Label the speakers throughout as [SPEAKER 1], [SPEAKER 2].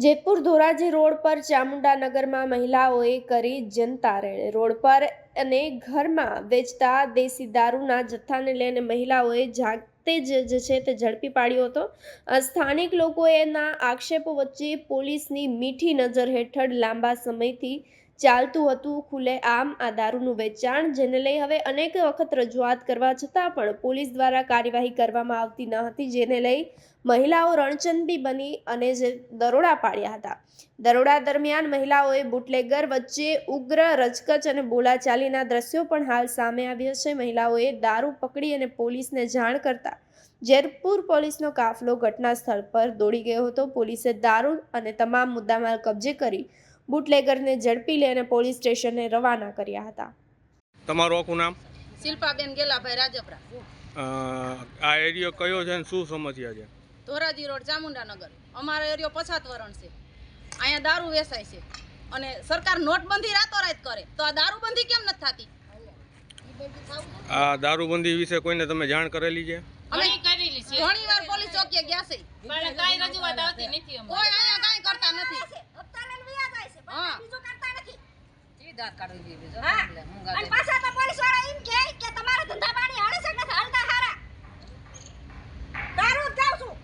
[SPEAKER 1] Jetpur Dhoraji road પર ચામુંડાનગરમાં મહિલાઓએ કરી જનતા રેડ। રોડ પર અને ઘરમાં વેચતા દેશી દારૂના જથ્થાને લઈને મહિલાઓએ જાતે જ તે ઝડપી પાડ્યો હતો। સ્થાનિક લોકોના આક્ષેપો વચ્ચે પોલીસની મીઠી નજર હેઠળ લાંબા સમયથી ચાલતું હતું ખુલ્લેઆમ આ દારૂનું વેચાણ, જેને લઈ હવે અનેક વખત રજૂઆત કરવા છતાં પણ પોલીસ દ્વારા કાર્યવાહી કરવામાં આવતી ન હતી, જેને લઈ મહિલાઓ રણચંડી બની અને દરોડા પાડ્યા હતા। દરોડા દરમિયાન મહિલાઓએ બુટલેગર વચ્ચે ઉગ્ર રચકચ અને બોલાચાલીના દ્રશ્યો પણ હાલ સામે આવ્યા છે। મહિલાઓએ દારૂ પકડી અને પોલીસને જાણ કરતા જેતપુર પોલીસનો કાફલો ઘટના સ્થળ પર દોડી ગયો હતો। પોલીસે દારૂ અને તમામ મુદ્દામાલ કબજે કરી બુટલેગરને ઝડપી લઈ અને પોલીસ સ્ટેશને રવાના કર્યા હતા।
[SPEAKER 2] તમારું આખું નામ?
[SPEAKER 3] શિલ્પાબેન ગેલાભાઈ રાજપરા।
[SPEAKER 2] આ એરિયો કયો છે અને શું સમસ્યા છે?
[SPEAKER 3] ધોરાજી રોડ ચામુંડાનગર અમારો એરિયો 50 વરણ છે। અહીંયા દારૂ વેચાય છે અને સરકાર નોટબંધી રાતોરાત કરે તો આ દારૂબંધી કેમ નથી થતી?
[SPEAKER 2] આ દારૂબંધી વિશે કોઈને તમે જાણ કરેલી છે?
[SPEAKER 3] અમે કરેલી છે, ઘણીવાર પોલીસ ચોકીએ ગયા છે પણ કાઈ રજૂઆત આવતી નથી। કોઈ અહીંયા કાઈ કરતા નથી। હપ્તા લઈને વ્યા જાય છે પણ બીજું કરતા નથી। સીધા કાઢી દીધી જો અને પાછા તો પોલીસ વાળા એમ કહે કે તમારા ધંધા પાણી હાલે છે કે હાલતા હારા દારૂ જાવ છું।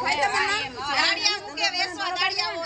[SPEAKER 3] દાડિયા મૂકે વેસવા દાડિયા